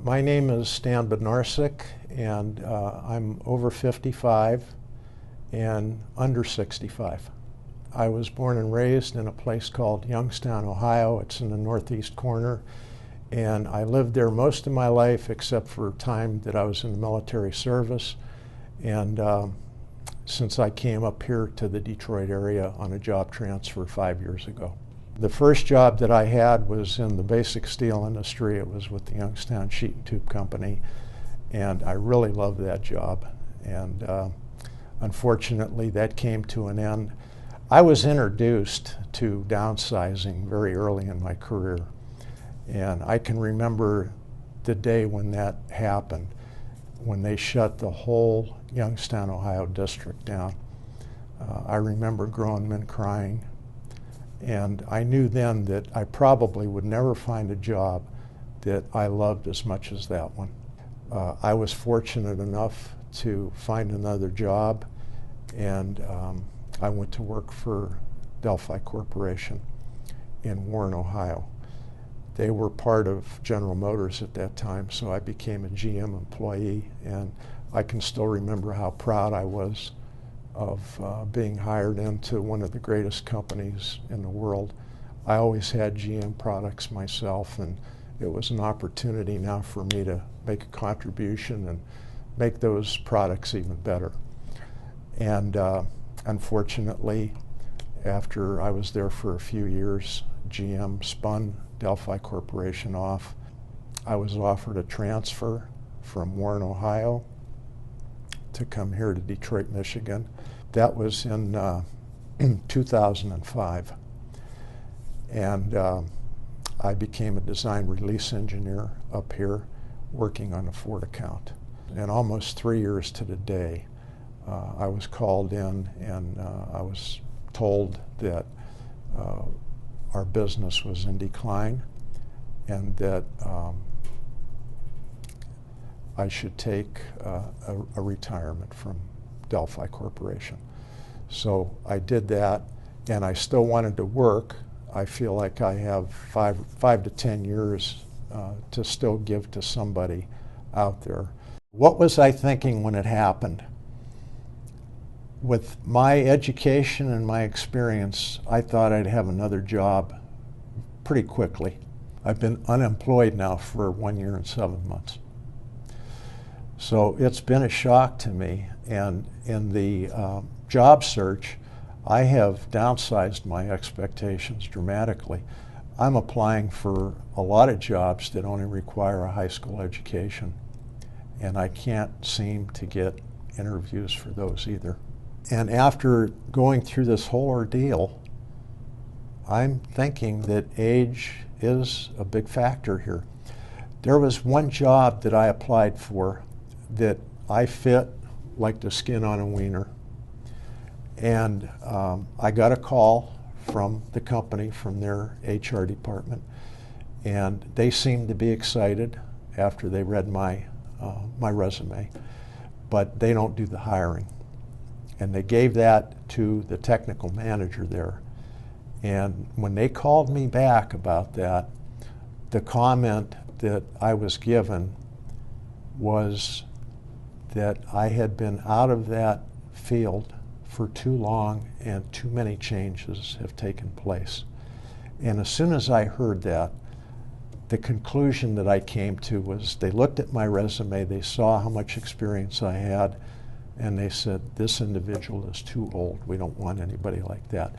My name is Stan Bednarczyk, and I'm over 55 and under 65. I was born and raised in a place called Youngstown, Ohio. It's in the northeast corner, and I lived there most of my life except for time that I was in the military service, and since I came up here to the Detroit area on a job transfer 5 years ago. The first job that I had was in the basic steel industry. It was with the Youngstown Sheet and Tube Company, and I really loved that job. And unfortunately, that came to an end. I was introduced to downsizing very early in my career, and I can remember the day when that happened, when they shut the whole Youngstown, Ohio district down. I remember grown men crying. And I knew then that I probably would never find a job that I loved as much as that one. I was fortunate enough to find another job, and I went to work for Delphi Corporation in Warren, Ohio. They were part of General Motors at that time, so I became a GM employee, and I can still remember how proud I was of being hired into one of the greatest companies in the world. I always had GM products myself, and it was an opportunity now for me to make a contribution and make those products even better. And unfortunately, after I was there for a few years, GM spun Delphi Corporation off. I was offered a transfer from Warren, Ohio, to come here to Detroit, Michigan. That was in 2005. And I became a design release engineer up here working on a Ford account. And almost 3 years to the day, I was called in, and I was told that our business was in decline and that I should take a retirement from Delphi Corporation. So I did that, and I still wanted to work. I feel like I have five to 10 years to still give to somebody out there. What was I thinking when it happened? With my education and my experience, I thought I'd have another job pretty quickly. I've been unemployed now for 1 year and 7 months. So it's been a shock to me, and in the job search, I have downsized my expectations dramatically. I'm applying for a lot of jobs that only require a high school education, and I can't seem to get interviews for those either. And after going through this whole ordeal, I'm thinking that age is a big factor here. There was one job that I applied for that I fit like the skin on a wiener. And I got a call from the company, from their HR department, and they seemed to be excited after they read my resume, but they don't do the hiring. And they gave that to the technical manager there. And when they called me back about that, the comment that I was given was that I had been out of that field for too long and too many changes have taken place. And as soon as I heard that, the conclusion that I came to was they looked at my resume, they saw how much experience I had, and they said, this individual is too old. We don't want anybody like that.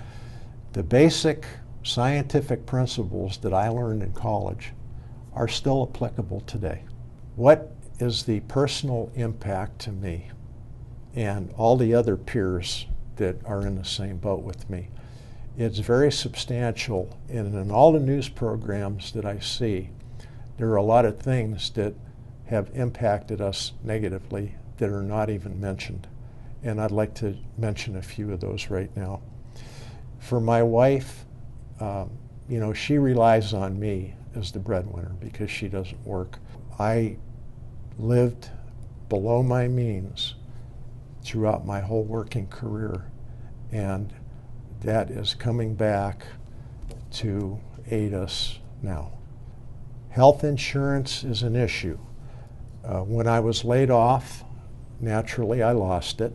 The basic scientific principles that I learned in college are still applicable today. What is the personal impact to me and all the other peers that are in the same boat with me? It's very substantial, and in all the news programs that I see, there are a lot of things that have impacted us negatively that are not even mentioned. And I'd like to mention a few of those right now. For my wife, she relies on me as the breadwinner because she doesn't work. I lived below my means throughout my whole working career, and that is coming back to aid us now. Health insurance is an issue. When I was laid off, naturally I lost it.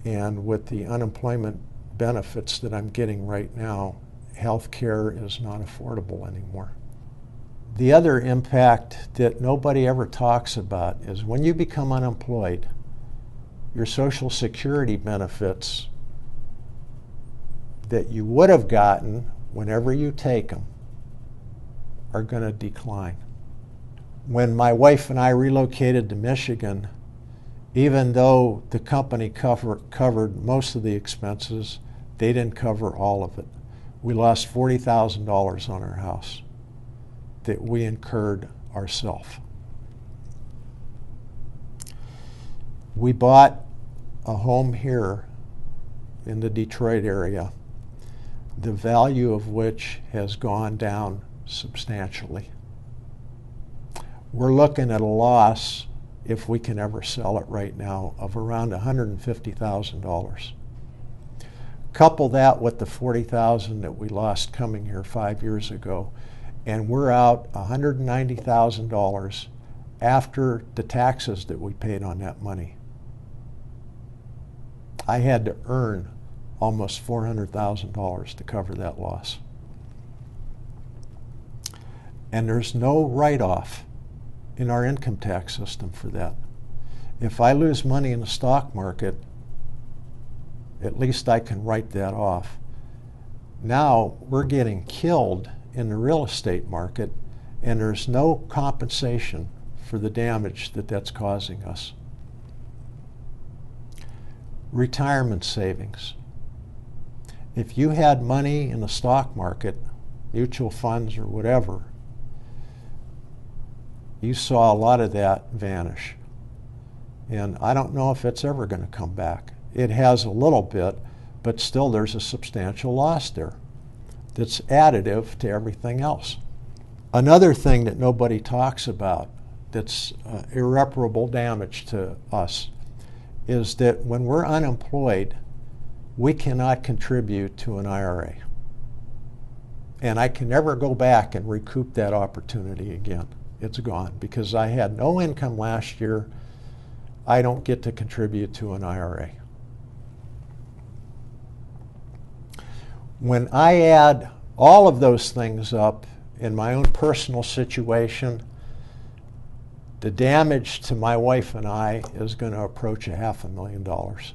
And with the unemployment benefits that I'm getting right now, health care is not affordable anymore. The other impact that nobody ever talks about is when you become unemployed, your Social Security benefits that you would have gotten whenever you take them are going to decline. When my wife and I relocated to Michigan, even though the company covered most of the expenses, they didn't cover all of it. We lost $40,000 on our house that we incurred ourselves. We bought a home here in the Detroit area, the value of which has gone down substantially. We're looking at a loss, if we can ever sell it right now, of around $150,000. Couple that with the $40,000 that we lost coming here 5 years ago, and we're out $190,000 after the taxes that we paid on that money. I had to earn almost $400,000 to cover that loss. And there's no write-off in our income tax system for that. If I lose money in the stock market, at least I can write that off. Now we're getting killed in the real estate market, and there's no compensation for the damage that that's causing us. Retirement savings. If you had money in the stock market, mutual funds or whatever, you saw a lot of that vanish. And I don't know if it's ever going to come back. It has a little bit, but still there's a substantial loss there that's additive to everything else. Another thing that nobody talks about that's irreparable damage to us is that when we're unemployed, we cannot contribute to an IRA. And I can never go back and recoup that opportunity again. It's gone because I had no income last year. I don't get to contribute to an IRA. When I add all of those things up in my own personal situation, the damage to my wife and I is going to approach $500,000.